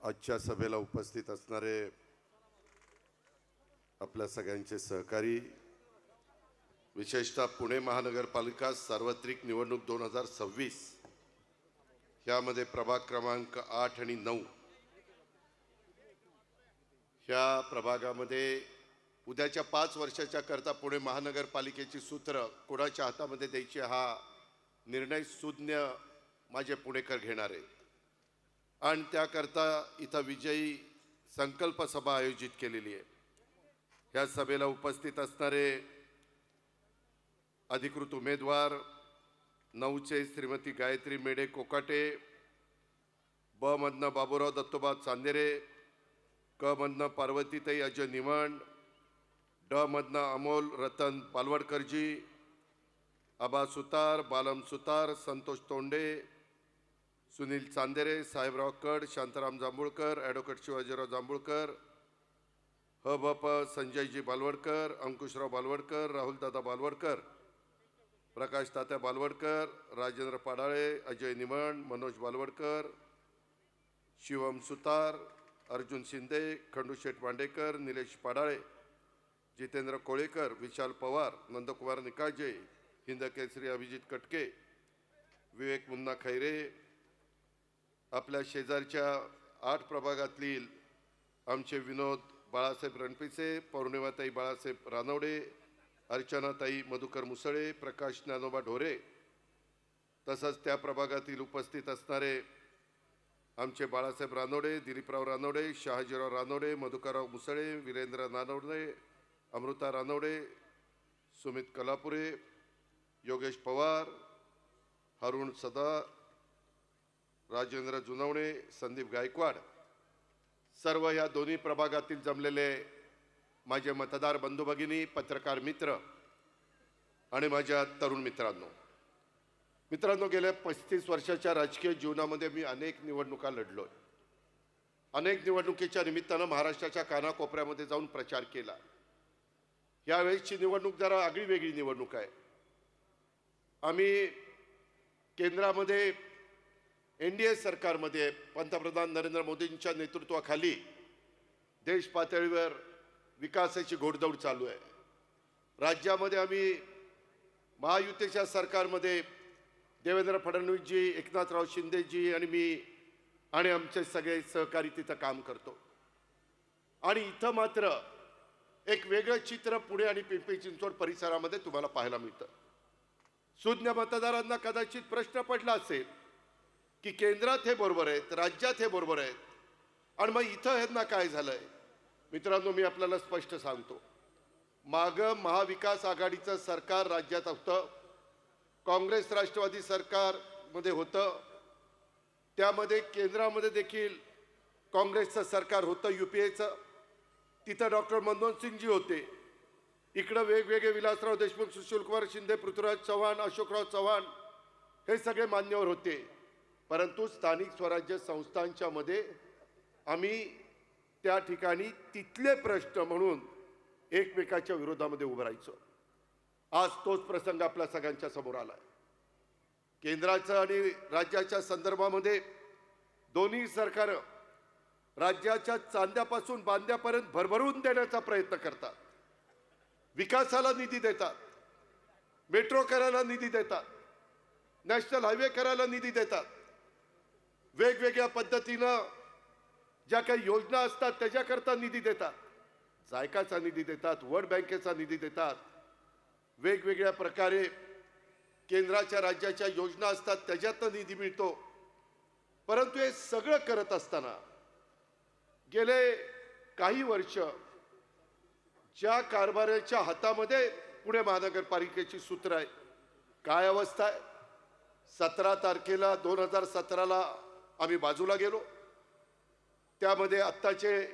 आजच्या सभेला उपस्थित असणारे आपल्या सगळ्यांचे सहकारी, विशेषतः पुणे महानगरपालिका सार्वत्रिक निवडणूक 2026 ह्यामध्ये प्रभाग क्रमांक 8 आणि 9 ह्या प्रभागामध्ये उद्याच्या 5 वर्षाच्या करता पुणे महानगरपालिकेची सूत्र कोणाच्या हातामध्ये द्यायची हा निर्णय सुज्ञ माझे पुणेकर घेणार आहेत आणि त्याकरता इथं विजयी संकल्प सभा आयोजित केलेली आहे। ह्या सभेला उपस्थित असणारे अधिकृत उमेदवार 9चे श्रीमती गायत्री मेढे कोकाटे, ब मधनं बाबूराव दत्तोबा चांदेरे, क मधनं पार्वतीताई अजय निमण, ड मधनं अमोल रतन पालवडकरजी, आबा सुतार, बालम सुतार, संतोष तोंडे, सुनील चांदेरे, साहेबराव कड, शांताराम जांभूळकर, ॲडव्होकेट शिवाजीराव जांभूळकर, ह ब प संजयजी बालवडकर, अंकुशराव बालवडकर, राहुलदादा बालवडकर, प्रकाश तात्या बालवडकर, राजेंद्र पाडाळे, अजय निमण, मनोज बालवडकर, शिवम सुतार, अर्जुन शिंदे, खंडूशेठ मांडेकर, निलेश पाडाळे, जितेंद्र कोळेकर, विशाल पवार, नंदकुमार निकाजे, हिंदकेसरी अभिजित कटके, विवेक मुन्ना खैरे, आपल्या शेजारच्या 8 प्रभागातील आमचे विनोद बाळासाहेब रणपिसे, पौर्णिमाताई बाळासाहेब रानवडे, अर्चनाताई मधुकर मुसळे, प्रकाश ज्ञानोबा ढोरे, तसंच त्या प्रभागातील उपस्थित असणारे आमचे बाळासाहेब रानवडे, दिलीपराव रानवडे, शहाजीराव रानवडे, मधुकरराव मुसळे, वीरेंद्र रानवडे, अमृता रानवडे, सुमित कलापुरे, योगेश पवार, हरुण सदा, राजेंद्र जुनवणे, संदीप गायकवाड, सर्व या दोन्ही प्रभागातील जमलेले माझे मतदार बंधू भगिनी, पत्रकार मित्र आणि माझ्या तरुण मित्रांनो, गेल्या 35 वर्षाच्या राजकीय जीवनामध्ये मी अनेक निवडणुका लढलोय। अनेक निवडणुकीच्या निमित्तानं महाराष्ट्राच्या कानाकोपऱ्यामध्ये जाऊन प्रचार केला। यावेळेसची निवडणूक जरा आगळी वेगळी निवडणूक आहे। आम्ही केंद्रामध्ये NDA सरकारमध्ये पंतप्रधान नरेंद्र मोदींच्या नेतृत्वाखाली देश पातळीवर विकासाची घोडदौड चालू आहे। राज्यामध्ये आम्ही महायुतीच्या सरकारमध्ये देवेंद्र फडणवीसजी, एकनाथराव शिंदेजी आणि मी आणि आमचे सगळे सहकारी तिथं काम करतो। आणि इथं मात्र एक वेगळं चित्र पुणे आणि पिंपरी चिंचवड परिसरामध्ये तुम्हाला पाहायला मिळतं। सुज्ञ मतदारांना कदाचित प्रश्न पडला असेल की केंद्रात हे बरोबर आहेत, राज्यात हे बरोबर आहेत, आणि मग इथं ह्यांना काय झालंय? मित्रांनो, मी आपल्याला स्पष्ट सांगतो, मागं महाविकास आघाडीचं सरकार राज्यात होतं, काँग्रेस राष्ट्रवादी सरकारमध्ये होतं, त्यामध्ये केंद्रामध्ये देखील काँग्रेसचं सरकार होतं UPAचं, तिथं डॉक्टर मनमोहन सिंगजी होते, इकडं वेगवेगळे विलासराव देशमुख, सुशीलकुमार शिंदे, पृथ्वीराज चव्हाण, अशोकराव चव्हाण हे सगळे मान्यवर होते। परंतु स्थानिक स्वराज्य संस्थांच्या मध्ये आम्ही त्या ठिकाणी तिथले प्रश्न म्हणून एकमेकाच्या विरोधामध्ये उभं राहायचो। आज तोच प्रसंग आपल्या सगळ्यांच्या समोर आलाय। केंद्राचं आणि राज्याच्या संदर्भामध्ये दोन्ही सरकार राज्याच्या चांद्यापासून बांद्यापर्यंत भरभरून देण्याचा प्रयत्न करतात, विकासाला निधी देतात, मेट्रो करायला निधी देतात, नॅशनल हायवे करायला निधी देतात, वेगवेगळ्या पद्धतीनं ज्या काही योजना असतात त्याच्याकरता निधी देतात, जायकाचा निधी देतात, वर्ल्ड बँकेचा निधी देतात, वेगवेगळ्या प्रकारे केंद्राच्या राज्याच्या योजना असतात त्याच्यातनं निधी मिळतो। परंतु हे सगळं करत असताना गेले काही वर्ष ज्या कारभाराच्या हातामध्ये पुणे महानगरपालिकेची सूत्र आहे, काय अवस्था आहे? 17 तारखेला 2017ला आम्ही बाजूला गेलो। त्यामध्ये आत्ताचे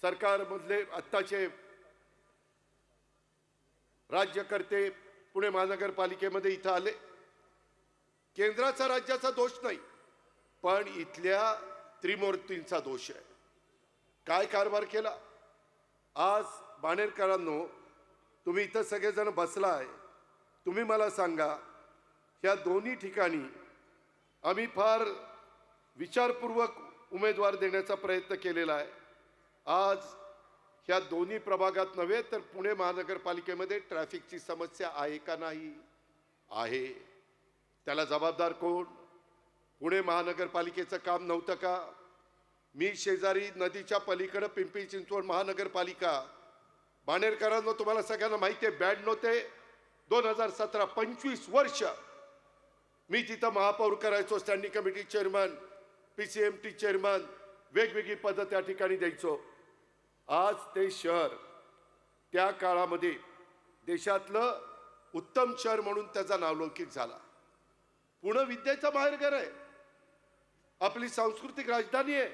सरकारमधले आत्ताचे राज्यकर्ते पुणे महानगरपालिकेमध्ये इथं आले। केंद्राचा राज्याचा दोष नाही, पण इथल्या त्रिमूर्तींचा दोष आहे। काय कारभार केला? आज बाणेरकरांनो, तुम्ही इथं सगळेजण बसलाय, तुम्ही मला सांगा, ह्या दोन्ही ठिकाणी आम्ही फार विचारपूर्वक उमेदवार देण्याचा प्रयत्न केलेला आहे. आज ह्या दोन्ही प्रभागात नव्हे तर पुणे महानगरपालिकेमध्ये ट्रॅफिकची समस्या आहे का नाही? आहे. त्याला जबाबदार कोण? पुणे महानगरपालिकेचं काम नव्हतं का? मी शेजारी नदीच्या पलीकडे पिंपरी चिंचवड महानगरपालिका, बाणेरकरांनो तुम्हाला सगळ्यांना माहिती आहे, 92 ते 2017 25 वर्ष मी तिथं महापौर करायचो, standing committee chairman, PCMT chairman, वेगवेगळी पदं त्या ठिकाणी द्यायचो. आज ते शहर त्या काळामध्ये देशातलं उत्तम शहर म्हणून त्याचा नावलौकिक झाला. पुणे विद्येचं माहेरघर आहे, आपली सांस्कृतिक राजधानी आहे.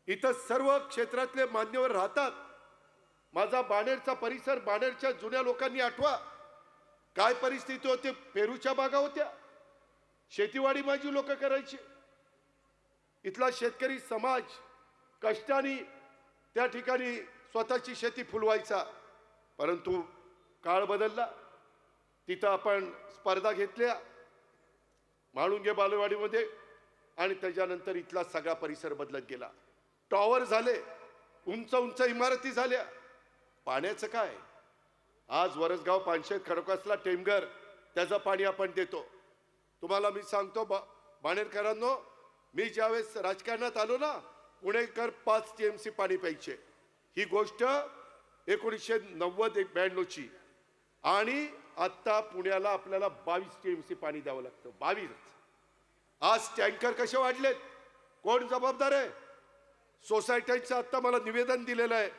इथं सर्व क्षेत्रातले मान्यवर राहतात. माझा बाणेरचा परिसर, बाणेरच्या जुन्या लोकांनी आठवा काय परिस्थिती होती. पेरूच्या बागा होत्या, शेतीवाडी माझी लोक करायची. इथला शेतकरी समाज कष्टाने त्या ठिकाणी स्वतःची शेती फुलवायचा. परंतु काळ बदलला. तिथं आपण स्पर्धा घेतल्या म्हाळुंगे बालेवाडीमध्ये आणि त्याच्यानंतर इथला सगळा परिसर बदलत गेला. टॉवर झाले, उंच उंच इमारती झाल्या. पाण्याचं काय? आज वरसगाव, पानशेत, खडकवासला, टेमघर त्याचं पाणी आपण देतो. तुम्हाला मी सांगतो बाणेरकरांनो, मी ज्यावेळेस राजकारणात आलो ना, पुणेकर 5 TMC पाणी प्यायचे. ही गोष्ट 1990-92ची आणि आत्ता पुण्याला आपल्याला 22 TMC पाणी द्यावं लागतं. 22. आज टँकर कसे वाढलेत? कोण जबाबदार आहे? सोसायट्यांचं आत्ता मला निवेदन दिलेलं आहे.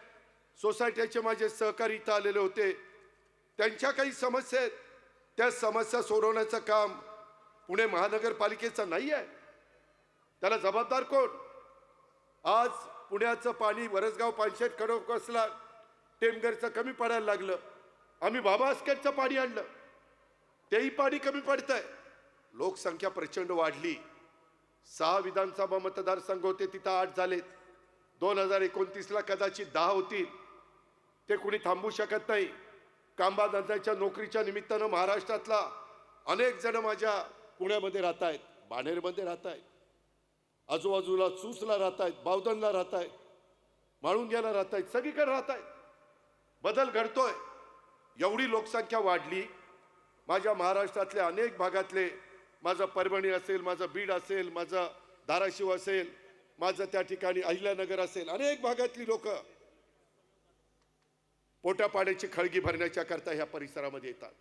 सोसायटीचे माझे सहकारी इथं आलेले होते. त्यांच्या काही समस्या आहेत, त्या समस्या सोडवण्याचं काम पुणे महानगरपालिकेचं नाही आहे. त्याला जबाबदार कोण? आज पुण्याचं पाणी वरसगाव, पानशेत, खडकवासला, टेमघरचं कमी पडायला लागलं. आम्ही भामास्करचं पाणी आणलं, तेही पाणी कमी पडतंय. लोकसंख्या प्रचंड वाढली. 6 विधानसभा मतदारसंघ होते, तिथं 8 झालेत. 2029ला कदाचित 10 होतील. ते कुणी थांबू शकत नाही. कांबा धंद्याच्या नोकरीच्या निमित्तानं महाराष्ट्रातला अनेक जण माझ्या पुण्यामध्ये राहत आहेत, बाणेरमध्ये राहत आहेत, आजूबाजूला चूसला राहत आहेत, बावधनला राहत आहेत, म्हाळुंग्याला राहत आहेत, सगळीकडे राहत आहेत. बदल घडतोय. एवढी लोकसंख्या वाढली. माझ्या महाराष्ट्रातल्या अनेक भागातले, माझं परभणी असेल, माझं बीड असेल, माझं धाराशिव असेल, माझं त्या ठिकाणी अहिल्यानगर असेल, अनेक भागातली लोक पोटापाण्याची खळगी भरण्याच्या करता ह्या परिसरामध्ये येतात.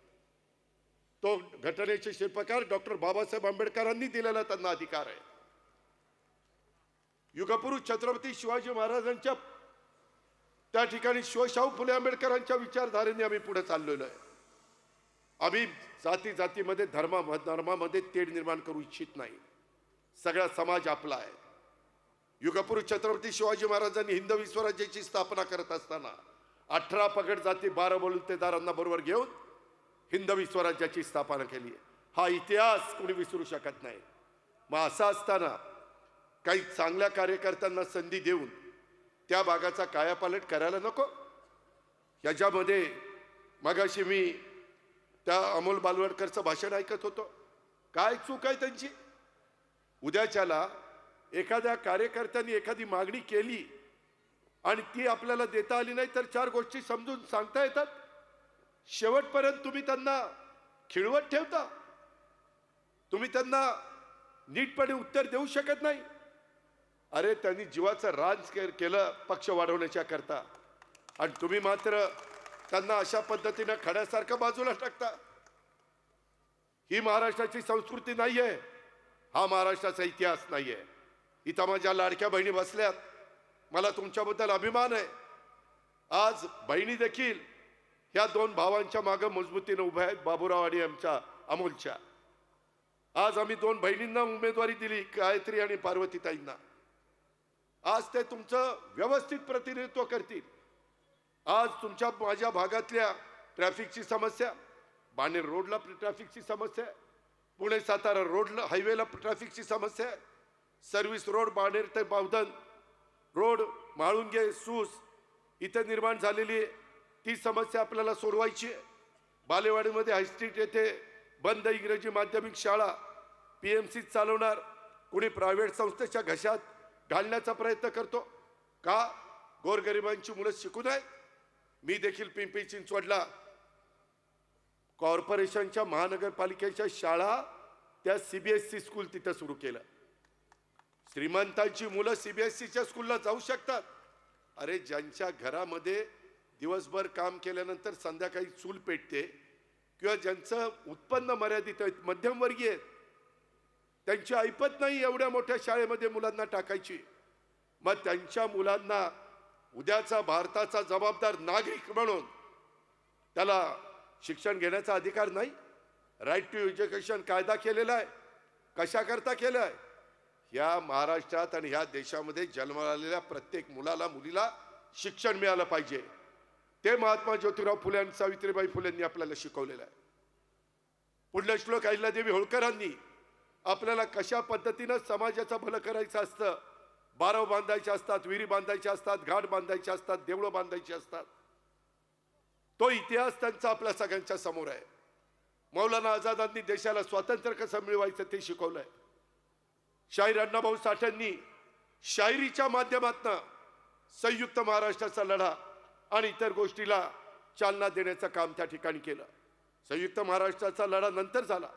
तो घटनेचे शिल्पकार डॉक्टर बाबासाहेब आंबेडकरांनी दिलेला त्यांना अधिकार आहे. युगपुरुष छत्रपती शिवाजी महाराजांच्या त्या ठिकाणी शिवशाहू फुले आंबेडकरांच्या विचारधारेने आम्ही पुढे चाललेलो आहे. आम्ही जाती जातीमध्ये धर्मामध्ये तेढ निर्माण करू इच्छित नाही. सगळा समाज आपला आहे. युगपुरुष छत्रपती शिवाजी महाराजांनी हिंदवी स्वराज्याची स्थापना करत असताना 18 पगड जाती 12 बलुतेदारांना बरोबर घेऊन हिंदवी स्वराज्याची स्थापना केली. हा इतिहास कोणी विसरू शकत नाही. मग असं असताना काही चांगल्या कार्यकर्त्यांना संधी देऊन त्या भागाचा कायापालट करायला नको. याच्यामध्ये मगाशी मी त्या अमोल बालवडकरचं भाषण ऐकत होतो. काय चूक आहे त्यांची? उद्याच्याला एखाद्या कार्यकर्त्यांनी एखादी मागणी केली आणि ती आपल्याला देता आली नाही तर 4 गोष्टी समजून सांगता येतात. शेवटपर्यंत तुम्ही त्यांना खिळवत ठेवता. तुम्ही त्यांना नीटपणे उत्तर देऊ शकत नाही. अरे त्यांनी जीवाचं राज केलं पक्ष वाढवण्याच्या करता आणि तुम्ही मात्र त्यांना अशा पद्धतीने खड्यासारखं बाजूला टाकता. ही महाराष्ट्राची संस्कृती नाहीये. हा महाराष्ट्राचा इतिहास नाहीये. इथं माझ्या लाडक्या बहिणी बसल्यात. मला तुमच्याबद्दल अभिमान आहे. आज बहिणी देखील ह्या 2 भावांच्या मागे मजबूतीने उभ्या आहेत, बाबूराव आणि आमच्या अमोलच्या. आज आम्ही 2 बहिणींना उमेदवारी दिली, गायत्री आणि पार्वतीताईंना. आज ते तुमचं व्यवस्थित प्रतिनिधित्व करतील. आज तुमच्या माझ्या भागातल्या ट्रॅफिकची समस्या, बाणेर रोडला ट्रॅफिकची समस्या आहे, पुणे सातारा रोडला हायवेला ट्रॅफिकची समस्या आहे, सर्व्हिस रोड बाणेर ते बावधन रोड, म्हाळुंगे, सूस इथे निर्माण झालेली आहे. ती समस्या आपल्याला सोडवायची आहे. बालेवाडीमध्ये हायस्ट्रीट येथे बंद इंग्रजी माध्यमिक शाळा PMC चालवणार. कुणी प्रायव्हेट संस्थेच्या घशात घालण्याचा प्रयत्न करतो का? गोरगरिबांची मुलं शिकू नये. मी देखील पिंपरी चिंचवडला कॉर्पोरेशनच्या महानगरपालिकेच्या शाळा त्या सीबीएसई स्कूल तिथं सुरू केलं. श्रीमंतांची मुलं सीबीएसईच्या स्कूलला जाऊ शकतात. अरे ज्यांच्या घरामध्ये दिवसभर काम केल्यानंतर संध्याकाळी चूल पेटते किंवा ज्यांचं उत्पन्न मर्यादित आहे, मध्यमवर्गीय आहेत, त्यांची ऐपत नाही एवढ्या मोठ्या शाळेमध्ये मुलांना टाकायची. मग त्यांच्या मुलांना उद्याचा भारताचा जबाबदार नागरिक म्हणून त्याला शिक्षण घेण्याचा अधिकार नाही? राईट टू एज्युकेशन कायदा केलेला आहे. कशाकरता केला आहे? या महाराष्ट्रात आणि ह्या देशामध्ये जन्माला आलेल्या प्रत्येक मुलाला मुलीला शिक्षण मिळालं पाहिजे. ते महात्मा ज्योतिराव फुले आणि सावित्रीबाई फुलेंनी आपल्याला शिकवलेलं आहे. पुण्यश्लोक अहिल्यादेवी होळकरांनी आपल्याला कशा पद्धतीनं समाजाचं भलं करायचं असतं, बारव बांधायचे असतात, विहिरी बांधायचे असतात, घाट बांधायचे असतात, देवळं बांधायची असतात, तो इतिहास त्यांचा आपल्या सगळ्यांच्या समोर आहे. मौलाना आझादांनी देशाला स्वातंत्र्य कसं मिळवायचं ते शिकवलंय. शाहीर अण्णाभाऊ साठेंनी शायरीच्या माध्यमातून संयुक्त महाराष्ट्राचा लढा आणि इतर गोष्टीला चालना देण्याचं काम त्या ठिकाणी केलं. संयुक्त महाराष्ट्राचा लढा नंतर झाला,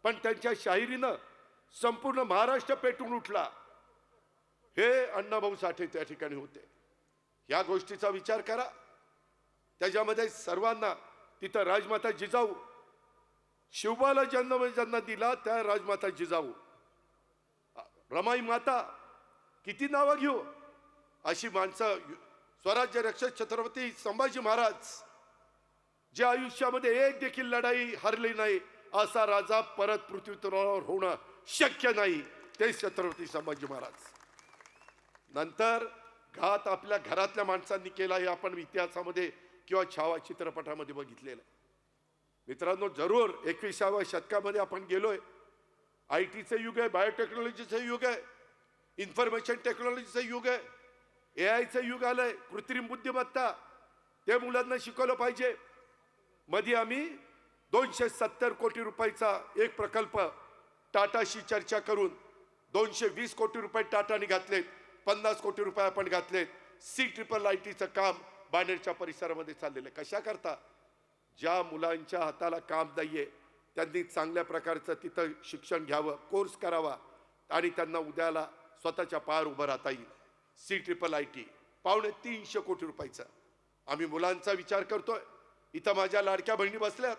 पण त्यांच्या शाहिरीनं संपूर्ण महाराष्ट्र पेटून उठला. हे अण्णाभाऊ साठे त्या ठिकाणी होते. या गोष्टीचा विचार करा. त्याच्यामध्ये सर्वांना तिथं राजमाता जिजाऊ, शिवबाला जन्म दिला त्या राजमाता जिजाऊ, रमाई माता, किती नावं घेऊ, अशी माणसं, स्वराज्य रक्षक छत्रपती संभाजी महाराज, जे आयुष्यामध्ये एक देखील लढाई हरली नाही असा राजा परत पृथ्वीतलावर होणं शक्य नाही, ते छत्रपती संभाजी महाराज. नंतर घात आपल्या घरातल्या माणसांनी केला हे आपण इतिहासामध्ये किंवा छावा चित्रपटामध्ये बघितलेलं. मित्रांनो, जरूर 21व्या शतकामध्ये आपण गेलोय. IT चे युग आहे, बायोटेक्नॉलॉजीचं युग आहे, इन्फॉर्मेशन टेक्नॉलॉजीचं युग आहे, AI युग आलंय, कृत्रिम बुद्धिमत्ता, ते मुलांना शिकवलं पाहिजे. मध्ये आम्ही 270 कोटी रुपयाचा एक प्रकल्प टाटाशी चर्चा करून 220 कोटी रुपये टाटाने घातलेत, 50 कोटी रुपये आपण घातलेत. CIIITचं काम बाणेरच्या परिसरामध्ये चाललेलं आहे. कशा करता? ज्या मुलांच्या हाताला काम नाहीये त्यांनी चांगल्या प्रकारचं तिथं शिक्षण घ्यावं, कोर्स करावा आणि त्यांना उद्याला स्वतःच्या पायावर उभं राहता येईल. CIIIT 350 कोटी रुपयाचा आम्ही मुलांचा विचार करतोय. इथं माझ्या लाडक्या बहिणी बसल्यात,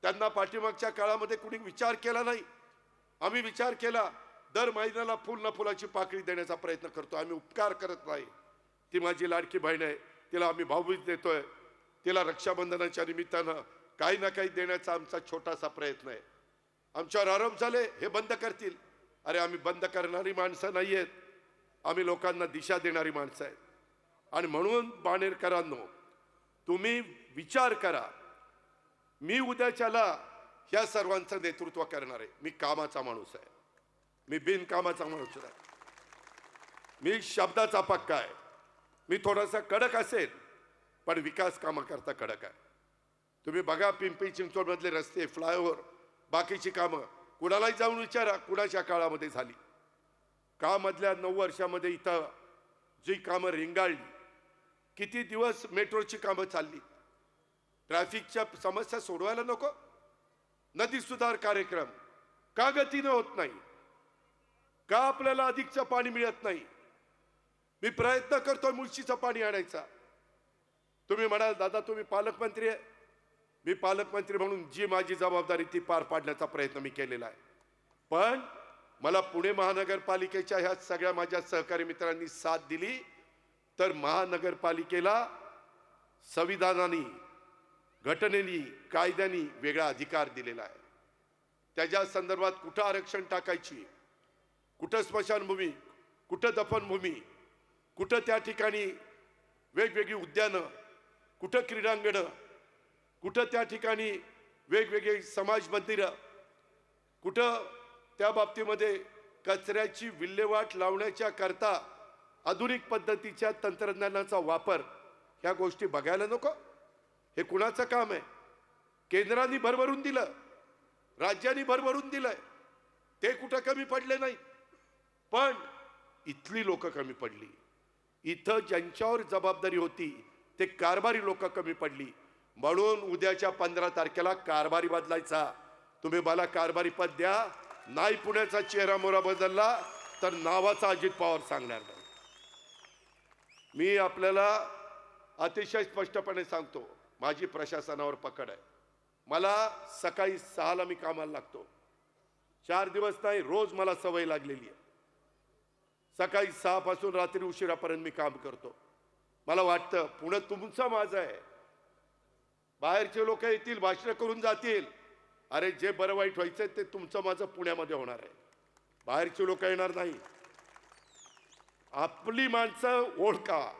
त्यांना पाठीमागच्या काळामध्ये कुणी विचार केला नाही. आम्ही विचार केला. दर महिन्याला फुल न फुलाची पाकळी देण्याचा प्रयत्न करतो. आम्ही उपकार करत नाही. ती माझी लाडकी बहीण आहे, तिला आम्ही भाऊबीज देतोय, तिला रक्षाबंधनाच्या निमित्तानं काही ना काही देण्याचा आमचा छोटासा प्रयत्न आहे. आमच्यावर आरोप झाले हे बंद करतील. अरे आम्ही बंद करणारी माणसं नाही आहेत, आम्ही लोकांना दिशा देणारी माणसं आहेत. आणि म्हणून बाणेरकरांनो, तुम्ही विचार करा. मी उद्याच्याला ह्या सर्वांचं नेतृत्व करणार आहे. मी कामाचा माणूस आहे, मी बिनकामाचा माणूस आहे, मी शब्दाचा पक्का आहे. मी थोडासा कडक असेल पण विकास कामाकरता कडक आहे. तुम्ही बघा पिंपरी चिंचवड मधले रस्ते, फ्लायओव्हर, बाकीची कामं कुणालाही जाऊन विचारा कुणाच्या काळामध्ये झाली का. मधल्या 9 वर्षामध्ये इथं जी कामं रिंगाळली, किती दिवस मेट्रोची कामं चालली, ट्रॅफिकच्या समस्या सोडवायला नको. नदी सुधार कार्यक्रम का गतीनं होत नाही? का आपल्याला अधिकचं पाणी मिळत नाही? मी प्रयत्न करतोय मुळशीचं पाणी आणायचा. तुम्ही म्हणाल दादा तुम्ही पालकमंत्री आहे. मी पालकमंत्री म्हणून जी माझी जबाबदारी ती पार पाडण्याचा प्रयत्न मी केलेला आहे. पण मला पुणे महानगरपालिकेच्या ह्या सगळ्या माझ्या सहकारी मित्रांनी साथ दिली तर महानगरपालिकेला संविधानाने, घटनेने, कायद्याने वेगळा अधिकार दिलेला आहे. त्याच्या संदर्भात कुठं आरक्षण टाकायची, कुठं स्मशानभूमी, कुठं दफनभूमी, कुठं त्या ठिकाणी वेगवेगळी उद्यानं, कुठं क्रीडांगणं, कुठं त्या ठिकाणी वेगवेगळे समाज मंदिरं, कुठं त्या बाबतीमध्ये कचऱ्याची विल्हेवाट लावण्याच्या करता आधुनिक पद्धतीच्या तंत्रज्ञानाचा वापर, ह्या गोष्टी बघायला नको? हे कुणाचं काम आहे? केंद्राने भरभरून दिलं, राज्यांनी भरभरून दिलंय. ते कुठं कमी पडले नाही, पण इथली लोक कमी पडली. इथं ज्यांच्यावर जबाबदारी होती ते कारभारी लोक कमी पडली. म्हणून उद्याच्या 15 तारखेला कारभारी बदलायचा. तुम्ही मला कारभारी पद द्या, नाही पुण्याचा चेहरा मोहरा बदलला तर नावाचा अजित पवार सांगणार नाही. मी आपल्याला अतिशय स्पष्टपणे सांगतो, माझी प्रशासनावर पकड आहे. मला सकाळी 6ला मी कामाला लागतो. 4 दिवस नाही, रोज मला सवय लागलेली आहे. सकाळी 6 पासून रात्री उशिरापर्यंत मी काम करतो. मला वाटतं पुणे तुमचं माझं आहे. बाहेरचे लोक येतील, भाषण करून जातील. अरे जे बरं वाईट व्हायचं ते तुमचं माझं पुण्यामध्ये होणार आहे. बाहेरचे लोक येणार नाही. आपली माणसं ओळखा,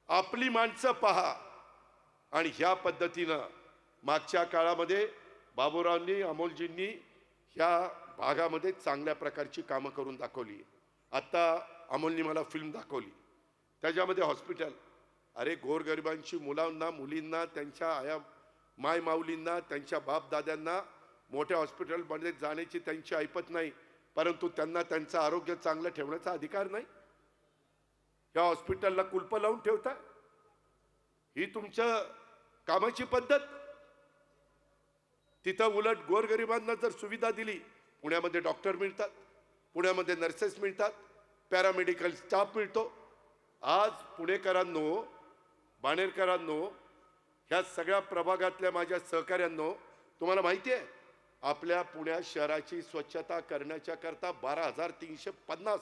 आपली माणसं पहा. आणि ह्या पद्धतीनं मागच्या काळामध्ये बाबूरावांनी, अमोलजींनी ह्या भागामध्ये चांगल्या प्रकारची कामं करून दाखवली. आता अमोलनी मला फिल्म दाखवली, त्याच्यामध्ये हॉस्पिटल. अरे गोरगरिबांची मुलांना, मुलींना, त्यांच्या आया माय माऊलींना, त्यांच्या बाप दाद्यांना मोठ्या हॉस्पिटलमध्ये जाण्याची त्यांची ऐपत नाही, परंतु त्यांना त्यांचं आरोग्य चांगलं ठेवण्याचा अधिकार नाही. या हॉस्पिटलला कुलप लावून ठेवताय. ही तुमच्या कामाची पद्धत. तिथं उलट गोरगरिबांना जर सुविधा दिली, पुण्यामध्ये डॉक्टर मिळतात, पुण्यामध्ये नर्सेस मिळतात, पॅरामेडिकल स्टाफ मिळतो. आज पुणेकरांनो, बाणेरकरांनो, ह्या सगळ्या प्रभागातल्या माझ्या सहकाऱ्यांनो, तुम्हाला माहिती आहे आपल्या पुण्या शहराची स्वच्छता करण्याच्या करता 12,350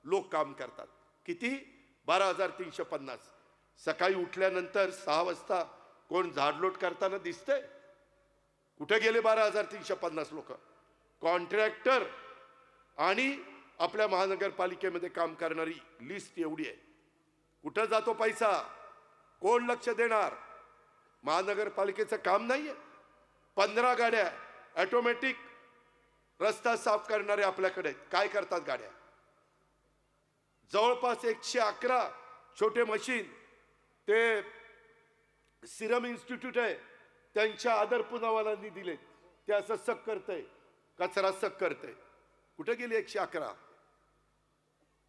लोक काम करतात. किती? 12,350. सकाळी उठल्यानंतर 6 वाजता कोण झाडलोट करताना दिसतंय? कुठे गेले 12,350 लोक? कॉन्ट्रॅक्टर आणि आपल्या महानगरपालिकेमध्ये काम करणारी लिस्ट एवढी आहे. कुठं जातो पैसा? कोण लक्ष देणार? महानगरपालिकेचं काम नाहीये. 15 गाड्या ऑटोमॅटिक रस्ता साफ करणारे आपल्याकडे काय करतात गाड्या? जवळपास 111 छोटे मशीन ते सिरम इन्स्टिट्यूट आहे त्यांच्या आदर पुनावालांनी दिले. ते असं सक करतंय, कचरा सक करतंय. कुठे गेली 111?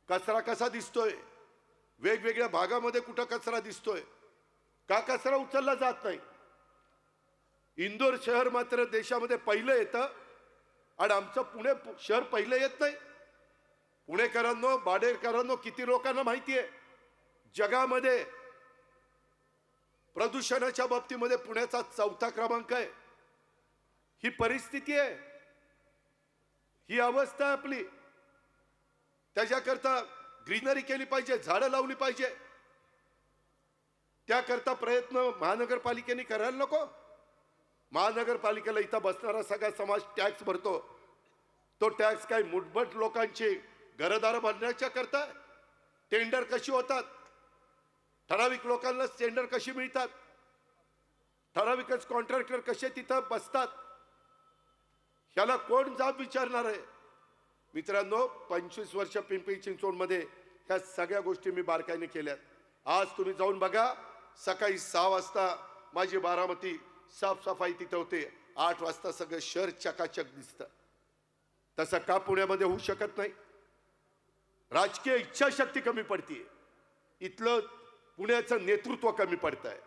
कचरा कसा दिसतोय? वेगवेगळ्या भागामध्ये कुठं कचरा दिसतोय? का कचरा उचलला जात नाही? इंदोर शहर मात्र देशामध्ये पहिलं येतं आणि आमचं पुणे शहर पहिलं येत नाही. पुणेकरांनो, बाणेरकरांनो, किती लोकांना माहिती आहे जगामध्ये प्रदूषणाच्या बाबतीमध्ये पुण्याचा 4था क्रमांक आहे. ही परिस्थिती आहे, ही अवस्था आहे आपली. त्याच्याकरता ग्रीनरी केली पाहिजे, झाडं लावली पाहिजे. त्याकरता प्रयत्न महानगरपालिकेने करायला नको? महानगरपालिकेला इथं बसणारा सगळा समाज टॅक्स भरतो. तो टॅक्स काय मुठभट लोकांची घरदारं भरण्याच्या करता? टेंडर कशी होतात? ठराविक लोकांना टेंडर कशी मिळतात? ठराविकच कॉन्ट्रॅक्टर कसे तिथं बसतात? ह्याला कोण जाब विचारणार आहे? मित्रांनो, 25 वर्ष पिंपरी चिंचवडमध्ये ह्या सगळ्या गोष्टी मी बारकाईने केल्यात. आज तुम्ही जाऊन बघा, सकाळी 6 वाजता माझी बारामती साफसफाई तिथं होते. 8 वाजता सगळं शहर चकाचक दिसतं. तसं का पुण्यामध्ये होऊ शकत नाही? राजकीय इच्छाशक्ती कमी पडतीये. इथलं पुण्याचं नेतृत्व कमी पडत आहे.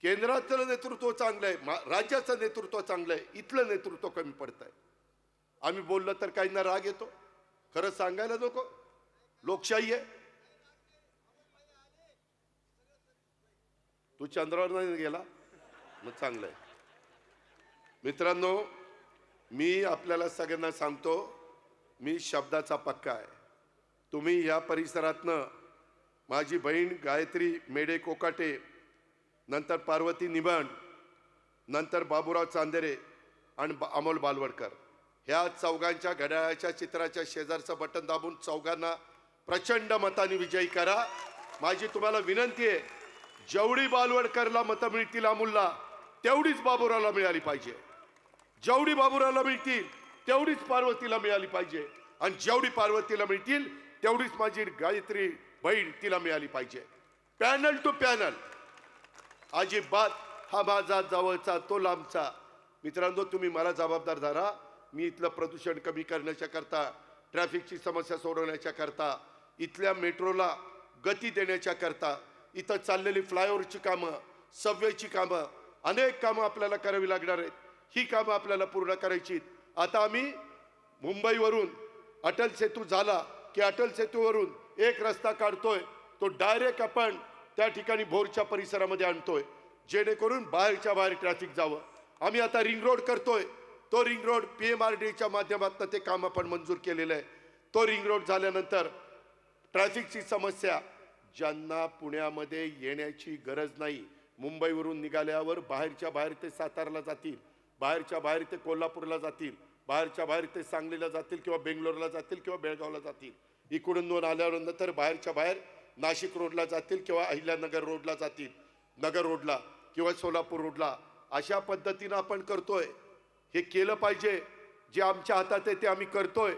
केंद्राचं नेतृत्व चांगलं आहे, राज्याचं नेतृत्व चांगलं आहे, इथलं नेतृत्व कमी पडत आहे. आम्ही बोललं तर काहींना राग येतो. खरं सांगायला नको? लोकशाही आहे. तू चंद्रावर नाही गेला मग चांगलं आहे. मित्रांनो, मी आपल्याला सगळ्यांना सांगतो, मी शब्दाचा पक्का आहे. तुम्ही या परिसरातनं माझी बहीण गायत्री मेढे कोकाटे, नंतर पार्वती निबण, नंतर बाबूराव चांदेरे आणि अमोल बालवडकर, ह्या चौघांच्या घड्याळाच्या चित्राच्या शेजारचं बटन दाबून चौघांना प्रचंड मताने विजयी करा. माझी तुम्हाला विनंती आहे, जेवढी बालवडकरला मतं मिळतील अमोलला, तेवढीच बाबूरावला मिळाली पाहिजे. जेवढी बाबूरावला मिळतील तेवढीच पार्वतीला मिळाली पाहिजे. आणि जेवढी पार्वतीला मिळतील तेवढीच माझी गायत्री बहीण तिला मिळाली पाहिजे. Panel to panel. अजिबात हा माझा जवळचा तो लांबचा. मित्रांनो, तुम्ही मला जबाबदार धरा. मी इथलं प्रदूषण कमी करण्याच्या करता, ट्रॅफिकची समस्या सोडवण्याच्या करता, इथल्या मेट्रोला गती देण्याच्या करता, इथं चाललेली फ्लायओव्हरची कामं, सबवेची कामं, अनेक कामं आपल्याला करावी लागणार आहेत. ही कामं आपल्याला पूर्ण करायची. आता आम्ही मुंबईवरून अटल सेतू झाला की अटल सेतूवरून एक रस्ता काढतोय, तो डायरेक्ट आपण त्या ठिकाणी भोरच्या परिसरामध्ये आणतोय, जेणेकरून बाहेरच्या बाहेर ट्रॅफिक जावं. आम्ही आता रिंग रोड करतोय, तो रिंग रोड PMRDच्या माध्यमातून ते काम आपण मंजूर केलेलं आहे. तो रिंग रोड झाल्यानंतर ट्रॅफिकची समस्या, ज्यांना पुण्यामध्ये येण्याची गरज नाही, मुंबईवरून निघाल्यावर बाहेरच्या बाहेर ते सातारला जातील, बाहेरच्या बाहेर ते कोल्हापूरला जातील, बाहेरच्या बाहेर ते सांगलीला जातील किंवा बेंगलोरला जातील किंवा बेळगावला जातील, इकडून दोन आल्यानंतर बाहेरच्या बाहेर नाशिक रोडला जातील किंवा अहिल्यानगर रोडला जातील, नगर रोडला किंवा सोलापूर रोडला. अशा पद्धतीनं आपण करतोय. हे केलं पाहिजे. जे आमच्या हातात आहे ते आम्ही करतोय.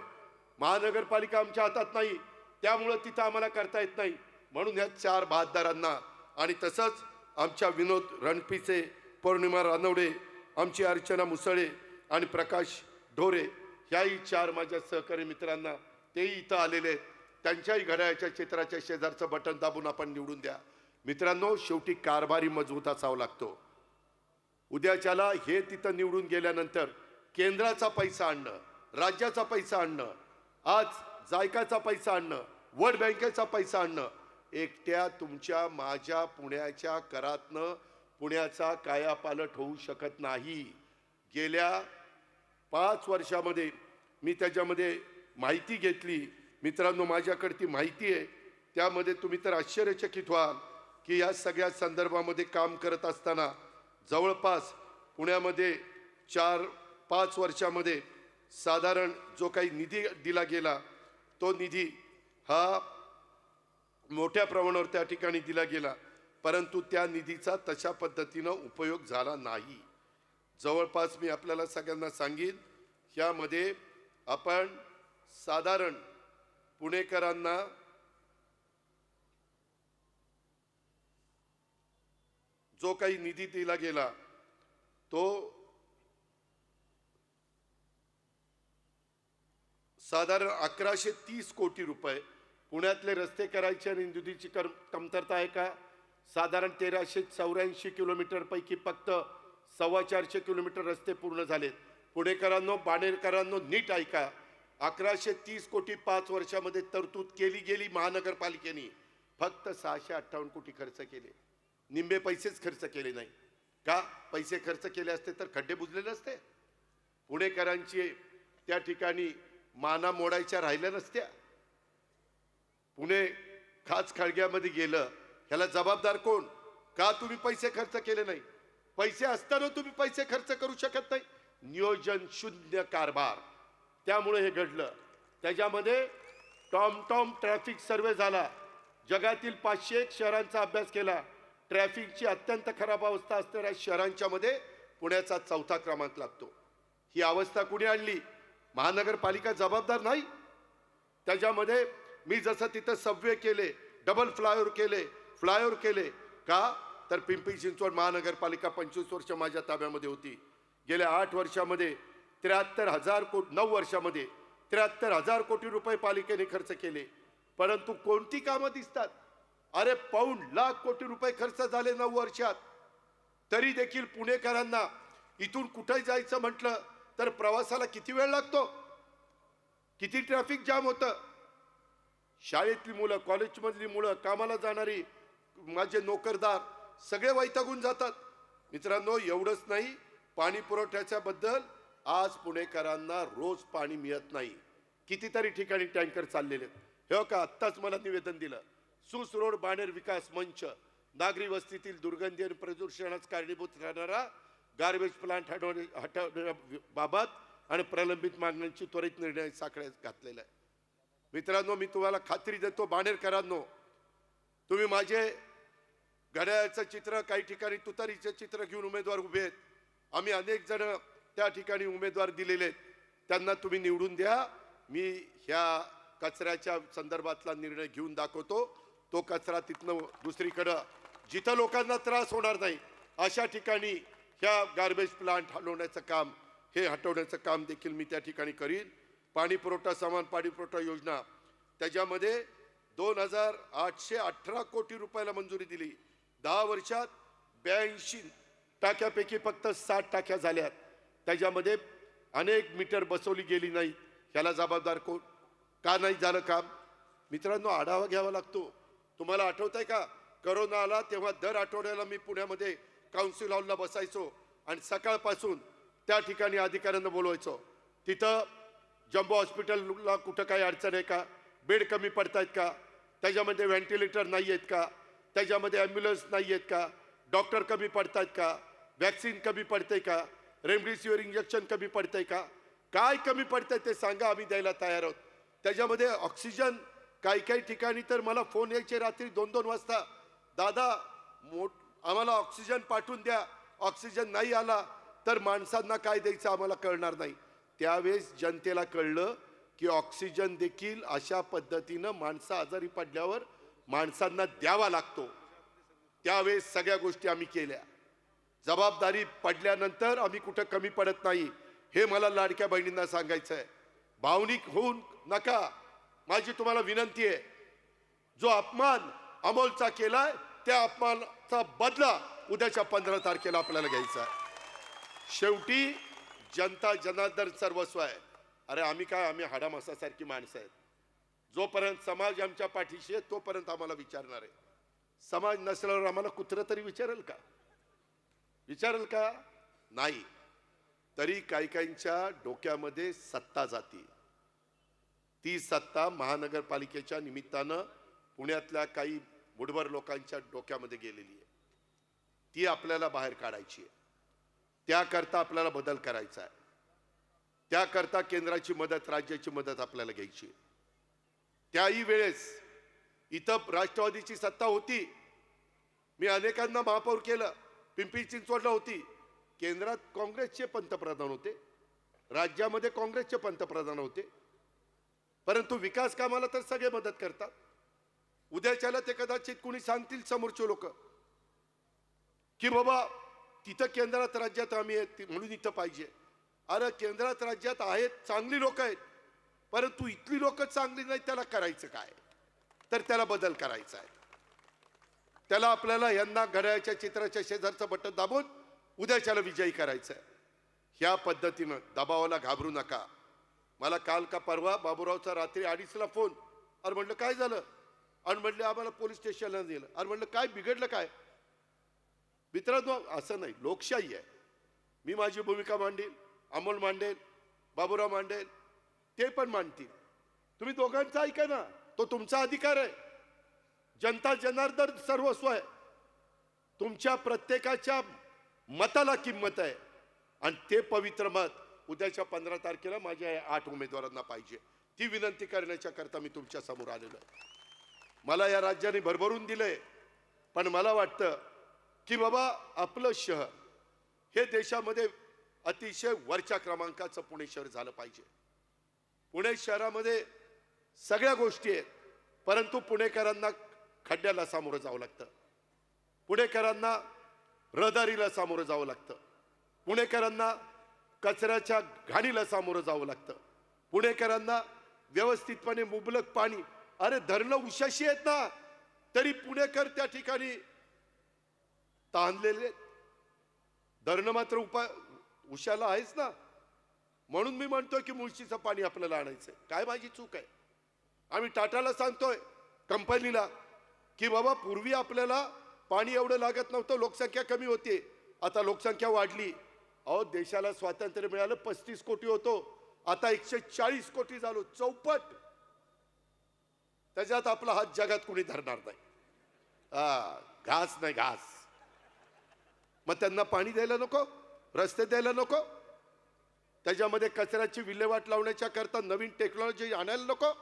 महानगरपालिका आमच्या हातात नाही, त्यामुळं तिथं आम्हाला करता येत नाही. म्हणून ह्या 4 बहादरांना आणि तसंच आमच्या विनोद रणपिसे, पौर्णिमा रानवडे, आमची अर्चना मुसळे आणि प्रकाश ढोरे, ह्याही 4 माझ्या सहकारी मित्रांना, तेही इथं आलेले आहेत, त्यांच्याही घड्याळाच्या चित्राच्या शेजारचं बटन दाबून आपण निवडून द्या. मित्रांनो, शेवटी कारभारी मजबूत असावा लागतो. उद्याच्याला हे तिथं निवडून गेल्यानंतर केंद्राचा पैसा आणणं, राज्याचा पैसा आणणं, आज जायकाचा पैसा आणणं, वर्ल्ड बँकेचा पैसा आणणं, एकट्या तुमच्या माझ्या पुण्याच्या करातनं पुण्याचा कायापालट होऊ शकत नाही. गेल्या 5 वर्षामध्ये मी त्याच्यामध्ये माहिती घेतली. मित्रांनो, माझ्याकडे ती माहिती आहे. त्यामध्ये तुम्ही तर आश्चर्यचकित व्हाल की या सगळ्या संदर्भामध्ये काम करत असताना जवळपास पुण्यामध्ये 4-5 वर्षामध्ये साधारण जो काही निधी दिला गेला, तो निधी हा मोठ्या प्रमाणावर त्या ठिकाणी दिला गेला, परंतु त्या निधीचा तशा पद्धतीनं उपयोग झाला नाही. जवळपास मी आपल्याला सगळ्यांना सांगेन, यामध्ये आपण साधारण पुणेकरांना जो काही निधी दिला गेला तो साधारण 1130 कोटी रुपये. पुण्यातले रस्ते करायचे आणि निधीची कमतरता आहे का? साधारण 1384 किलोमीटर पैकी फक्त 425 किलोमीटर रस्ते पूर्ण झालेत. पुणेकरांनो, बाणेरकरांनो, नीट ऐका. 1130 कोटी 5 वर्षामध्ये तरतूद केली गेली. महानगरपालिकेने फक्त 658 कोटी खर्च केले. निम्मे पैसेच खर्च केले नाही का? पैसे खर्च केले असते तर खड्डे बुजलेले असते, पुणेकरांची त्या ठिकाणी माना मोडायच्या राहिल्या नसत्या. पुणे खाच खळग्यामध्ये गेलं, ह्याला जबाबदार कोण? का तुम्ही पैसे खर्च केले नाही? पैसे असताना तुम्ही पैसे खर्च करू शकत नाही. नियोजन शून्य कारभार, त्यामुळे हे घडलं. त्याच्यामध्ये टॉम ट्रॅफिक सर्वे झाला. जगातील 501 शहरांचा अभ्यास केला. ट्रॅफिकची अत्यंत खराब अवस्था असणाऱ्या शहरांच्या मध्ये पुण्याचा 4था क्रमांक लागतो. ही अवस्था कुणी आणली? महानगरपालिका जबाबदार नाही. त्याच्यामध्ये मी जसं तिथं सबवे केले, डबल फ्लायओव्हर केले का? तर पिंपरी चिंचवड महानगरपालिका 25 वर्ष माझ्या ताब्यामध्ये होती. गेल्या 8 वर्षामध्ये 73,000 कोटी, 9 वर्षामध्ये 73,000 कोटी रुपये पालिकेने खर्च केले. परंतु कोणती कामं दिसतात? अरे, पाऊण लाख कोटी रुपये खर्च झाले 9 वर्षात. तरी देखील पुणेकरांना इथून कुठे जायचं म्हटलं तर प्रवासाला किती वेळ लागतो, किती ट्रॅफिक जाम होतं. शाळेतली मुलं, कॉलेजमधली मुलं, कामाला जाणारी, माझे नोकरदार सगळे वैतागून जातात. मित्रांनो, एवढंच नाही, पाणी पुरवठ्याच्या बद्दल आज पुणेकरांना रोज पाणी मिळत नाही. कितीतरी ठिकाणी टँकर चाललेले आहेत. हे का, आत्ताच मला निवेदन दिलं, सुस रोड बाणेर विकास मंच नागरी वस्तीतील दुर्गंधी आणि प्रदूषणास कारणीभूत ठरणारा गार्बेज प्लांट हटवण्याबाबत आणि प्रलंबित मागण्यांची त्वरित निर्णय साखळ्यात घातलेला आहे. मित्रांनो, मी तुम्हाला खात्री देतो, बाणेरकरांनो, तुम्ही माझे घड्याळाचं चित्र, काही ठिकाणी तुतारीचं चित्र घेऊन उमेदवार उभे आहेत. आम्ही अनेक जण त्या ठिकाणी उमेदवार दिलेले आहेत. त्यांना तुम्ही निवडून द्या. मी ह्या कचऱ्याच्या संदर्भातला निर्णय घेऊन दाखवतो. तो कचरा तिथनं दुसरीकडं जिथं लोकांना त्रास होणार नाही, अशा ठिकाणी ह्या गार्बेज प्लांट हटवण्याचं काम देखील मी त्या ठिकाणी करीन. पाणी पुरवठा समान पाणी पुरवठा योजना त्याच्यामध्ये 2,818 कोटी रुपयाला मंजुरी दिली. 10 वर्षात 82 टाक्यापैकी फक्त 60 टाक्या झाल्यात. त्याच्यामध्ये अनेक मीटर बसवली गेली नाही. ह्याला जबाबदार कोण? का नाही झालं काम? मित्रांनो, आढावा घ्यावा लागतो. तुम्हाला आठवत आहे का, करोना आला तेव्हा दर आठवड्याला मी पुण्यामध्ये काउन्सिल हॉलला बसायचो आणि सकाळपासून त्या ठिकाणी अधिकाऱ्यांना बोलवायचो. तिथं जम्बो हॉस्पिटलला कुठं काही अडचण आहे का, बेड कमी पडतायत का, त्याच्यामध्ये व्हेंटिलेटर नाही आहेत का, त्याच्यामध्ये ॲम्ब्युलन्स नाही आहेत का, डॉक्टर कमी पडतायत का, वॅक्सिन कमी पडते का, रेमडेसिवीर इंजेक्शन कमी पडतंय का, काय कमी पडतंय ते सांगा, आम्ही द्यायला तयार आहोत. त्याच्यामध्ये ऑक्सिजन काही ठिकाणी तर मला फोन यायचे रात्री 2-2 वाजता, दादा आम्हाला ऑक्सिजन पाठवून द्या, ऑक्सिजन नाही आला तर माणसांना काय द्यायचं आम्हाला कळणार नाही. त्यावेळेस जनतेला कळलं की ऑक्सिजन देखील अशा पद्धतीनं माणसं आजारी पडल्यावर माणसांना द्यावा लागतो. त्यावेळेस सगळ्या गोष्टी आम्ही केल्या. जबाबदारी पडल्यानंतर आम्ही कुठं कमी पडत नाही, हे मला लाडक्या बहिणींना सांगायचं आहे. भावनिक होऊन नका. माझी तुम्हाला विनंती आहे, जो अपमान अमोलचा केलाय त्या अपमानाचा बदला उद्याच्या 15 तारखेला आपल्याला घ्यायचा आहे. शेवटी जनता जनार्दन सर्वस्व आहे. अरे आम्ही हाडामासासारखी माणसं आहेत. जोपर्यंत समाज आमच्या पाठीशी आहे तोपर्यंत आम्हाला विचारणार आहे. समाज नसल्यावर आम्हाला कुत्रं तरी विचारेल का? नाही. तरी काहींच्या डोक्यामध्ये सत्ता जाती. ती सत्ता महानगरपालिकेच्या निमित्तानं पुण्यातल्या काही मुठभर लोकांच्या डोक्यामध्ये गेलेली आहे. ती आपल्याला बाहेर काढायची आहे. त्याकरता आपल्याला बदल करायचा आहे. त्याकरता केंद्राची मदत, राज्याची मदत आपल्याला घ्यायची. त्याही वेळेस इथं राष्ट्रवादीची सत्ता होती. मी अनेकांना महापौर केलं. पिंपरी चिंचवडला होती. केंद्रात काँग्रेसचे पंतप्रधान होते, राज्यामध्ये काँग्रेसचे पंतप्रधान होते. परंतु विकास कामाला तर सगळे मदत करतात. उद्याच्याला ते कदाचित कुणी सांगतील समोरचे लोक की बाबा तिथं केंद्रात राज्यात आम्ही म्हणून इथं पाहिजे. अरे केंद्रात राज्यात आहेत, चांगली लोक आहेत, परंतु इथली लोक चांगली नाहीत. त्याला करायचं काय? तर त्याला बदल करायचा आहे. त्याला आपल्याला यांना घड्याळाच्या चित्राच्या शेजारचं बटन दाबून उद्याच्याला विजयी करायचं आहे. ह्या पद्धतीनं दबावाला घाबरू नका. मला काल का परवा बाबूरावचा रात्री 2:30ला फोन. अरे म्हटलं काय झालं? आणि म्हटलं आम्हाला पोलीस स्टेशनला नेलं. अरे म्हटलं काय बिघडलं काय? मित्रांनो, असं नाही, लोकशाही आहे. मी माझी भूमिका मांडेल, अमोल मांडेल, बाबूराव मांडेल, ते पण मांडतील. तुम्ही दोघांचा ऐका ना, तो तुमचा अधिकार आहे. जनता जनार्दन सर्वस्व आहे. तुमच्या प्रत्येकाच्या मताला किंमत आहे आणि ते पवित्र मत उद्याच्या 15 तारखेला माझ्या 8 उमेदवारांना पाहिजे. ती विनंती करण्याच्या करता मी तुमच्या समोर आलेलो आहे. मला या राज्याने भरभरून दिलंय, पण मला वाटतं की बाबा आपलं शहर हे देशामध्ये अतिशय वरच्या क्रमांकाचं पुणे शहर झालं पाहिजे. पुणे शहरामध्ये सगळ्या गोष्टी आहेत, परंतु पुणेकरांना खड्ड्याला सामोरं जावं लागतं. पुणेकरांना रहदारीला सामोरं जावं लागतं. पुणेकरांना कचऱ्याच्या घाणीला सामोरं जावं लागतं. पुणेकरांना व्यवस्थितपणे मुबलक पाणी. अरे धरणं उशाशी आहेत ना, तरी पुणेकर त्या ठिकाणी ताणलेले. धरणं मात्र उशाला आहेच ना. म्हणून मी म्हणतोय की मुळशीचं पाणी आपल्याला आणायचंय. काय माझी चूक आहे? आम्ही टाटाला सांगतोय, कंपनीला, की बाबा पूर्वी आपल्याला पाणी एवढं लागत नव्हतं, लोकसंख्या कमी होती, आता लोकसंख्या वाढली. अहो देशाला स्वातंत्र्य मिळालं 35 कोटी होतो, आता 140 कोटी झालो, चौपट. त्याच्यात आपला हात जगात कुणी धरणार नाही. घास नाही घास. मग त्यांना पाणी द्यायला नको, रस्ते द्यायला नको, त्याच्यामध्ये कचऱ्याची विल्हेवाट लावण्याच्या करता नवीन टेक्नॉलॉजी आणायला नको.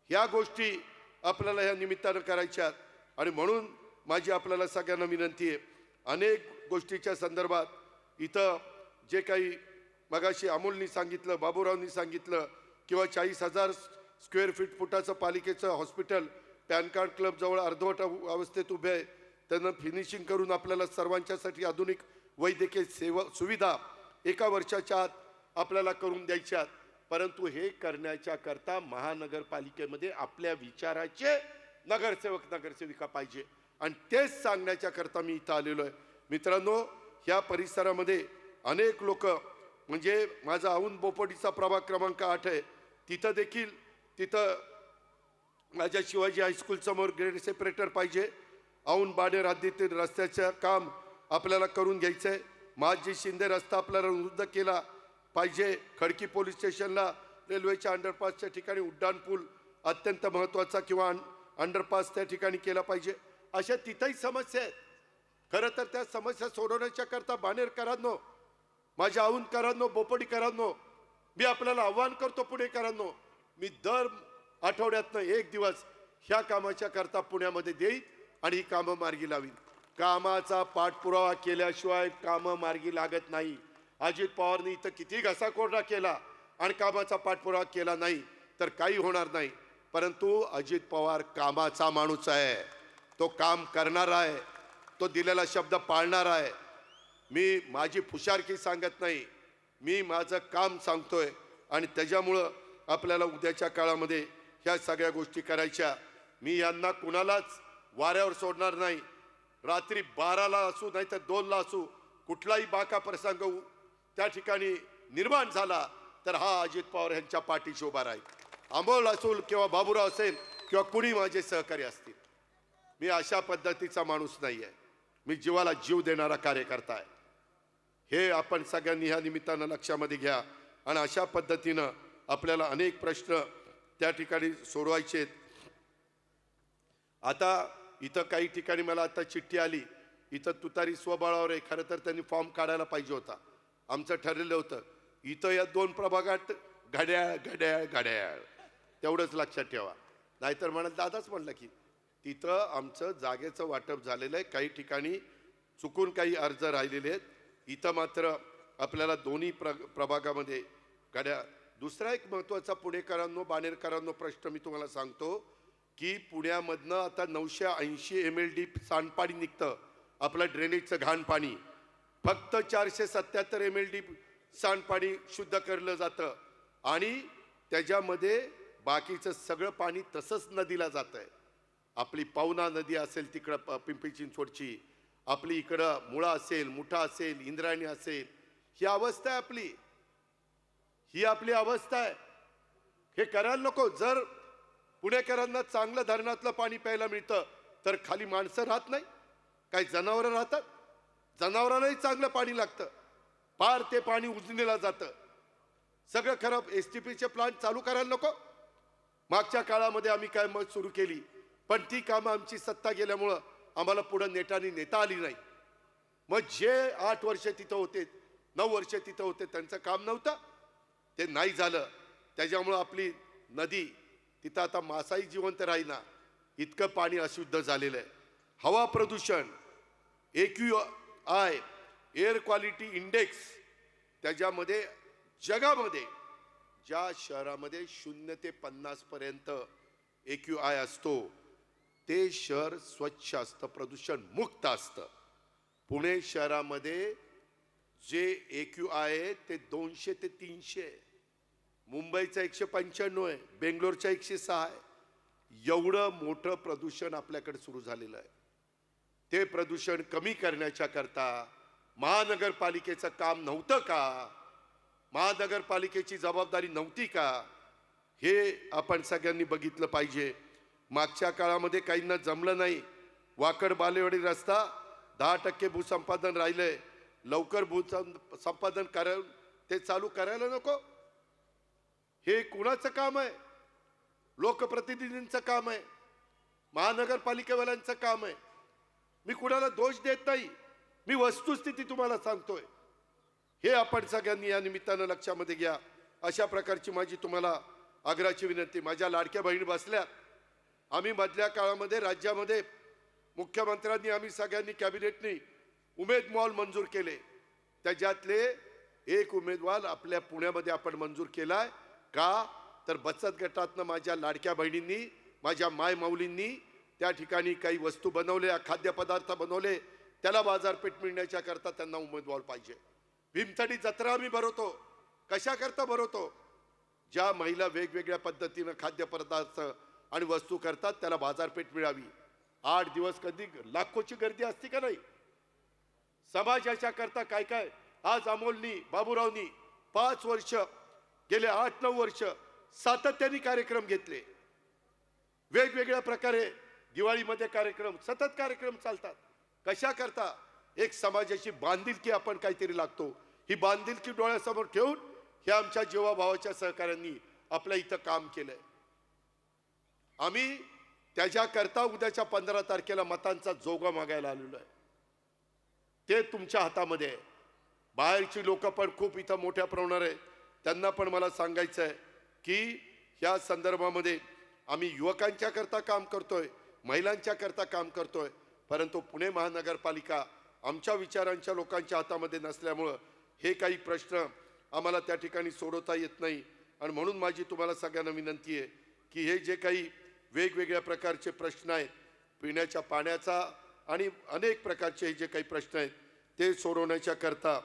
ह्या गोष्टी आपल्याला ह्या निमित्तानं करायच्या. आणि म्हणून माझी आपल्याला सगळ्यांना विनंती आहे, अनेक गोष्टीच्या संदर्भात इथं जे काही मगाशी अमोलनी सांगितलं, बाबूरावनी सांगितलं, किंवा 40,000 स्क्वेअर फुटाचं पालिकेचं हॉस्पिटल पॅन कार्ड क्लब जवळ अर्धवट अवस्थेत उभे आहे, त्यांना फिनिशिंग करून आपल्याला सर्वांच्यासाठी आधुनिक वैद्यकीय सेवा सुविधा 1 वर्षाच्या आत आपल्याला करून द्यायच्यात. परंतु हे करण्याच्या करता महानगरपालिकेमध्ये आपल्या विचाराचे नगरसेवक नगरसेविका पाहिजे आणि तेच सांगण्याच्या करता मी इथं आलेलो आहे. मित्रांनो, ह्या परिसरामध्ये अनेक लोक म्हणजे माझा औंध बोपोडीचा प्रभाग क्रमांक 8 आहे, तिथं माझ्या शिवाजी हायस्कूल समोर ग्रेड सेपरेटर पाहिजे. औंध बाणेर हद्दीतील रस्त्याचं काम आपल्याला करून घ्यायचं आहे. महाजी शिंदे रस्ता आपल्याला रुद्ध केला पाहिजे. खडकी पोलीस स्टेशनला रेल्वेच्या अंडरपासच्या ठिकाणी उड्डाण पूल अत्यंत महत्त्वाचा किंवा अंडरपास त्या ठिकाणी केला पाहिजे. अशा तिथंही समस्या आहेत. खरं तर त्या समस्या सोडवण्याच्या करता बाणेरकरांनो, माझ्या औंधकरांनो, बोपोडीकरांनो, मी आपल्याला आव्हान करतो पुणेकरांनो, मी दर आठवड्यातनं 1 दिवस ह्या कामाच्या करता पुण्यामध्ये देईन आणि ही कामं मार्गी लावीन. कामाचा पाठपुरावा केल्याशिवाय कामं मार्गी लागत नाही. अजित पवारनी इथं किती घसाकोरडा केला आणि कामाचा पाठपुरावा केला नाही तर काही होणार नाही. परंतु अजित पवार कामाचा माणूस आहे, तो काम करणारा आहे, तो दिलेला शब्द पाळणारा आहे. मी माझी फुशारकी सांगत नाही, मी माझं काम सांगतोय आणि त्याच्यामुळं आपल्याला उद्याच्या काळामध्ये ह्या सगळ्या गोष्टी करायच्या. मी यांना कुणालाच वाऱ्यावर सोडणार नाही. रात्री 12ला असू नाही तर 2ला असू, कुठलाही बाका प्रसंग त्या ठिकाणी निर्माण झाला तर हा अजित पवार यांच्या पाठीशी उभा राहील. अमोल असूल किंवा बाबूराव असेल किंवा कुणी माझे सहकारी असतील. मी अशा पद्धतीचा माणूस नाही आहे. मी जीवाला जीव देणारा कार्यकर्ता आहे. हे आपण सगळ्यांनी ह्या निमित्तानं लक्षामध्ये घ्या आणि अशा पद्धतीनं आपल्याला अनेक प्रश्न त्या ठिकाणी सोडवायचे आहेत. आता इथं काही ठिकाणी मला आता चिठ्ठी आली, इथं तुतारी स्वबळावर आहे. खरं तर त्यांनी फॉर्म काढायला पाहिजे होता. आमचं ठरलेलं होतं इथं या 2 प्रभागात घड्याळ घड्याळ घड्याळ, तेवढंच लक्षात ठेवा. नाहीतर म्हणाल दादाच म्हणलं की तिथं आमचं जागेचं वाटप झालेलं आहे. काही ठिकाणी चुकून काही अर्ज राहिलेले आहेत. इथं मात्र आपल्याला दोन्ही प्रभागामध्ये घड्याळ. दुसरा एक महत्त्वाचा पुणेकरांनो, बाणेरकरांनो प्रश्न मी तुम्हाला सांगतो की पुण्यामधनं आता 980 MLD सांडपाणी निघतं, आपलं ड्रेनेजचं घाण पाणी. फक्त 477 MLD सांडपाणी शुद्ध करलं जातं आणि त्याच्यामध्ये बाकीचं सगळं पाणी तसंच नदीला जातं आहे. आपली पवना नदी असेल तिकडं पिंपरी चिंचवडची, आपली इकडं मुळा असेल, मुठा असेल, इंद्रायणी असेल, ही अवस्था आहे आपली. ही आपली अवस्था आहे. हे करायला नको. जर पुणेकरांना चांगलं धरणातलं पाणी प्यायला मिळतं तर खाली माणसं राहत नाही, काही जनावरं राहतात. जनावरांनाही चांगलं पाणी लागतं, पार ते पाणी उजनीला जातं. सगळं खराब. STPचे प्लांट चालू करायला नको. मागच्या काळामध्ये आम्ही काय मत सुरू केली, पण ती कामं आमची सत्ता गेल्यामुळं आम्हाला पुढं नेटाने नेता आली नाही. मग जे 8 वर्ष तिथं होते, 9 वर्ष तिथं होते, त्यांचं काम नव्हतं, ते नाही झालं. त्याच्यामुळं आपली नदी तिथं आता मासाही जिवंत राहीना, इतकं पाणी अशुद्ध झालेलं आहे. हवा प्रदूषण, AQI एअर क्वालिटी इंडेक्स, त्याच्यामध्ये जगामध्ये ज्या शहरामध्ये 0 ते 50 पर्यंत AQI असतो ते शहर स्वच्छ असतं, प्रदूषण मुक्त असतं. पुणे शहरामध्ये जे AQI आहे ते 200 ते 300 आहे. मुंबईचा 195 आहे, बेंगलोरचा 106 आहे. एवढं मोठं प्रदूषण आपल्याकडे सुरू झालेलं आहे. ते प्रदूषण कमी करण्याच्या करता महानगरपालिकेचं काम नव्हतं का? महानगरपालिकेची जबाबदारी नव्हती का? हे आपण सगळ्यांनी बघितलं पाहिजे. मागच्या काळामध्ये काहींना जमलं नाही. वाकड बालेवाडी रस्ता 10% भूसंपादन राहिलंय. लवकर भूसंपादन करायला ते चालू करायला नको. हे कुणाचं काम आहे? लोकप्रतिनिधींचं काम आहे, महानगरपालिकेवाल्यांचं काम आहे. मी कुणाला दोष देत नाही, मी वस्तुस्थिती तुम्हाला सांगतोय. हे आपण सगळ्यांनी या निमित्तानं लक्षामध्ये घ्या. अशा प्रकारची माझी तुम्हाला आग्रहाची विनंती. माझ्या लाडक्या बहिणी बसल्या. आम्ही मधल्या काळामध्ये राज्यामध्ये मुख्यमंत्र्यांनी, आम्ही सगळ्यांनी कॅबिनेटनी उमेद मॉल मंजूर केले. त्याच्यातले एक उमेदवार आपल्या पुण्यामध्ये आपण मंजूर केलाय. का तर बचत गटातनं माझ्या लाडक्या बहिणींनी, माझ्या माय माऊलींनी त्या ठिकाणी काही वस्तू बनवल्या, खाद्यपदार्थ बनवले, त्याला बाजारपेठ मिळण्याच्या करता त्यांना उमेदवार पाहिजे. भीमथडी जत्रा आम्ही भरवतो, कशा करता भरवतो? ज्या महिला वेगवेगळ्या पद्धतीनं खाद्यपदार्थ आणि वस्तू करतात त्याला बाजारपेठ मिळावी. 8 दिवस कधी लाखोची गर्दी असते का नाही? समाजाच्या करता काय काय आज अमोलनी, बाबूरावनी 5 वर्ष, गेले 8-9 वर्ष सातत्याने कार्यक्रम घेतले. वेगवेगळ्या प्रकारे दिवाळीमध्ये कार्यक्रम, सतत कार्यक्रम चालतात. कशा करता? एक समाजाची बांधिलकी आपण काहीतरी लागतो. ही बांधिलकी डोळ्यासमोर ठेवून हे आमच्या जीवाभावाच्या सहकाऱ्यांनी आपल्या इथं काम केलंय. आम्ही त्याच्याकरता उद्याच्या 15 तारखेला मतांचा जोगा मागायला आलेलो आहे. ते तुमच्या हातामध्ये आहे. बाहेरची लोक पण खूप इथं मोठ्या प्रमाणावर आहेत. त्यांना पण मला सांगायचं आहे की ह्या संदर्भामध्ये आम्ही युवकांच्या करता काम करतोय, महिलांच्या करता काम करतोय, परंतु पुणे महानगरपालिका आमच्या विचारांच्या लोकांच्या हातामध्ये नसल्यामुळं हे काही प्रश्न आम्हाला त्या ठिकाणी सोडवता येत नाही. आणि म्हणून माझी तुम्हाला सगळ्यांना विनंती आहे की हे जे काही वेगवेगळ्या प्रकारचे प्रश्न आहेत, पिण्याच्या पाण्याचा आणि अनेक प्रकारचे जे काही प्रश्न आहेत ते सोडवण्याच्या करता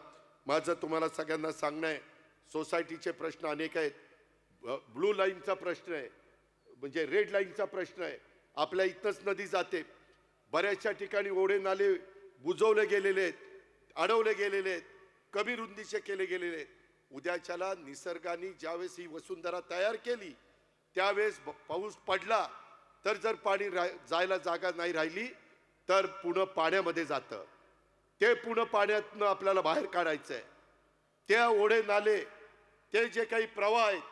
माझं तुम्हाला सगळ्यांना सांगणं आहे. सोसायटीचे प्रश्न अनेक आहेत. ब्लू लाईनचा प्रश्न आहे, म्हणजे रेड लाईनचा प्रश्न आहे. आपल्या इथंच नदी जाते, बऱ्याचशा ठिकाणी ओढे नाले बुजवले गेलेले आहेत, अडवले गेलेले आहेत, कमी रुंदीचे केले गेलेले आहेत. उद्याच्याला निसर्गाने ज्यावेळेस ही वसुंधरा तयार केली त्यावेळेस पाऊस पडला तर जर पाणी जायला जागा नाही राहिली तर पुन्हा पाण्यामध्ये जातं. ते पुन्हा पाण्यातनं आपल्याला बाहेर काढायचं आहे. त्या ओढे नाले, ते जे काही प्रवाह आहेत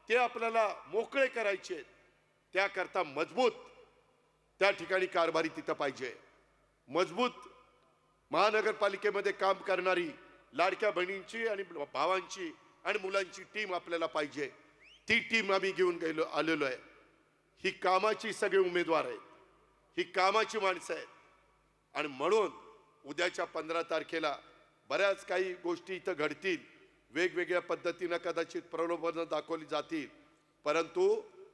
ते आपल्याला मोकळे करायचे आहेत. त्याकरता मजबूत त्या ठिकाणी कारभारी तिथं पाहिजे. मजबूत महानगरपालिकेमध्ये काम करणारी लाडक्या बहिणींची आणि भावांची आणि मुलांची टीम आपल्याला पाहिजे. ती टीम आम्ही घेऊन आलेलो आहे. ही कामाची सगळे उमेदवार आहेत, ही कामाची माणसं आहेत. आणि म्हणून उद्याच्या 15 तारखेला बऱ्याच काही गोष्टी इथं घडतील. वेगवेगळ्या पद्धतीनं कदाचित प्रलोभनं दाखवली जातील, परंतु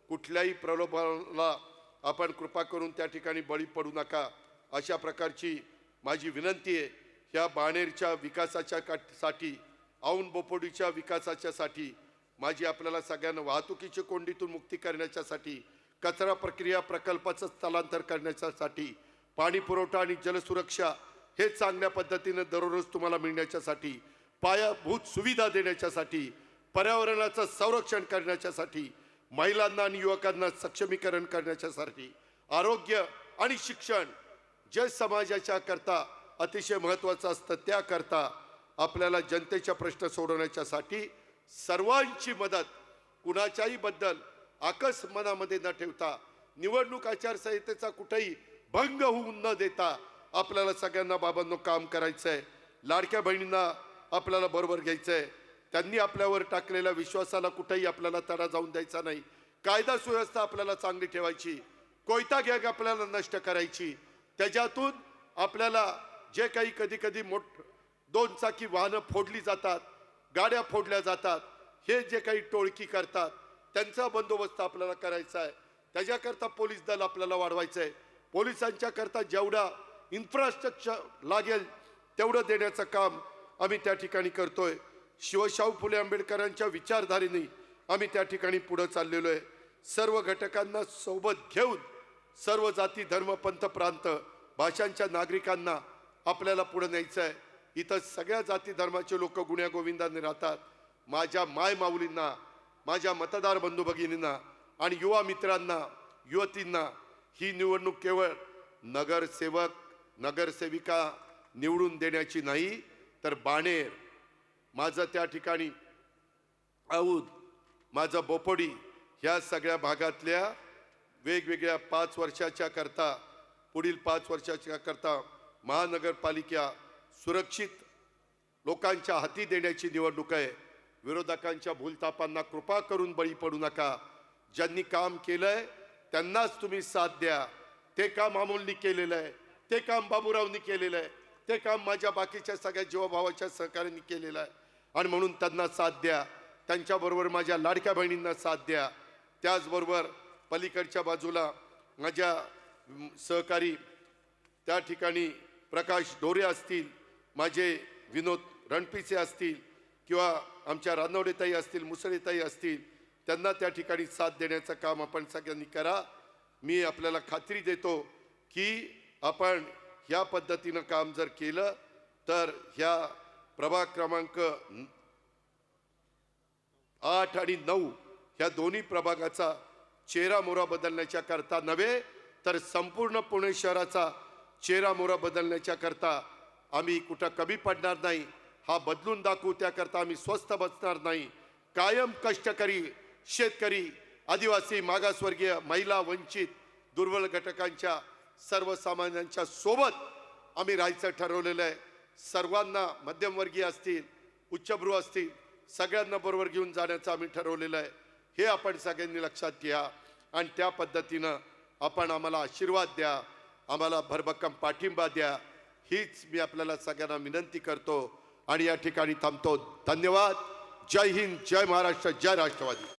कुठल्याही प्रलोभनाला आपण कृपा करून त्या ठिकाणी बळी पडू नका, अशा प्रकारची माझी विनंती आहे. ह्या बाणेरच्या विकासाच्या साठी, औंध बोपोडीच्या विकासाच्यासाठी, माझी आपल्याला सगळ्यांना वाहतुकीच्या कोंडीतून मुक्ती करण्याच्यासाठी, कचरा प्रक्रिया प्रकल्पाचं स्थलांतर करण्याच्यासाठी, पाणी पुरवठा आणि जलसुरक्षा हे चांगल्या पद्धतीने दररोज तुम्हाला मिळण्याच्यासाठी, पायाभूत सुविधा देण्याच्यासाठी, पर्यावरणाचं संरक्षण करण्याच्यासाठी, महिलांना आणि युवकांना सक्षमीकरण करण्याच्यासाठी, आरोग्य आणि शिक्षण जे समाजाच्या करता अतिशय महत्त्वाचं असतं त्याकरता आपल्याला जनतेच्या प्रश्न सोडवण्याच्यासाठी सर्वांची मदत, कुणाच्याही बद्दल आकस मनामध्ये न ठेवता, निवडणूक आचारसंहितेचा कुठेही भंग होऊन न देता आपल्याला सगळ्यांना बाबांनो काम करायचं आहे. लाडक्या बहिणींना आपल्याला बरोबर घ्यायचं आहे. त्यांनी आपल्यावर टाकलेल्या विश्वासाला कुठेही आपल्याला तडा जाऊन द्यायचा नाही. कायदा सुव्यवस्था आपल्याला चांगली ठेवायची, कोयता गॅग आपल्याला नष्ट करायची. त्याच्यातून आपल्याला जे काही कधी कधी 2 चाकी वाहनं फोडली जातात, गाड्या फोडल्या जातात, हे जे काही टोळकी करतात त्यांचा बंदोबस्त आपल्याला करायचा आहे. त्याच्याकरता पोलीस दल आपल्याला वाढवायचं आहे. पोलिसांच्या करता जेवढा इन्फ्रास्ट्रक्चर लागेल तेवढं देण्याचं काम आम्ही त्या ठिकाणी करतोय. शिवशाहू फुले आंबेडकरांच्या विचारधारेने आम्ही त्या ठिकाणी पुढे चाललेलो आहे. सर्व घटकांना सोबत घेऊन सर्व जाती, धर्म, पंथ, प्रांत, भाषांच्या नागरिकांना आपल्याला पुढे न्यायचं आहे. इथं सगळ्या जाती धर्माचे लोक गुण्यागोविंदाने राहतात. माझ्या माय माऊलींना, माझ्या मतदार बंधू भगिनींना आणि युवा मित्रांना, युवतींना ही निवडणूक केवळ नगरसेवक, नगरसेविका निवडून देण्याची नाही, तर बाणेर, माझं त्या ठिकाणी औंध, माझं बोपोडी, ह्या सगळ्या भागातल्या वेगवेगळ्या 5 वर्षाच्या करता, पुढील 5 वर्षाच्या करता महानगरपालिका सुरक्षित लोकांच्या हाती देण्याची निवडणूक आहे. विरोधकांच्या भूलतापांना कृपा करून बळी पडू नका. ज्यांनी काम केलंय त्यांनाच तुम्ही साथ द्या. ते काम अमोलनी केलेलं आहे, ते काम बाबूरावनी केलेलं आहे, ते काम माझ्या बाकीच्या सगळ्या जीवाभावाच्या सहकार्यांनी केलेलं आहे. आणि म्हणून त्यांना साथ द्या. त्यांच्याबरोबर माझ्या लाडक्या बहिणींना साथ द्या. त्याचबरोबर पलीकडच्या बाजूला माझ्या सहकारी त्या ठिकाणी प्रकाश डोरे असतील, माझे विनोद रणपिसे असतील किंवा आमच्या रानवडेताई असतील, मुसळेताई असतील, त्यांना त्या ठिकाणी साथ देण्याचं काम आपण सगळ्यांनी करा. मी आपल्याला खात्री देतो की आपण ह्या पद्धतीनं काम जर केलं तर ह्या प्रभाग क्रमांक 8 आणि 9 ह्या दोन्ही प्रभागाचा चेहरा मोहरा बदलण्याच्या करता नव्हे तर संपूर्ण पुणे शहराचा चेहरा मोहरा बदलण्याच्या करता आम्ही कुठं कमी पडणार नाही. हा बदलून दाखवू, त्याकरता आम्ही स्वस्थ बसणार नाही. कायम कष्टकरी शेतकरी, आदिवासी, मागासवर्गीय, महिला, वंचित, दुर्बल घटकांच्या, सर्वसामान्यांच्या सोबत आम्ही राहायचं ठरवलेलं आहे. सर्वांना, मध्यमवर्गीय असतील, उच्चभ्रू असतील, सगळ्यांना बरोबर घेऊन जाण्याचं आम्ही ठरवलेलं आहे. हे आपण सगळ्यांनी लक्षात घ्या आणि त्या पद्धतीनं आपण आम्हाला आशीर्वाद द्या, आम्हाला भरभक्कम पाठिंबा द्या, हीच मी आपल्याला सगळ्यांना विनंती करतो आणि या ठिकाणी थांबतो. धन्यवाद. जय हिंद, जय महाराष्ट्र, जय राष्ट्रवादी.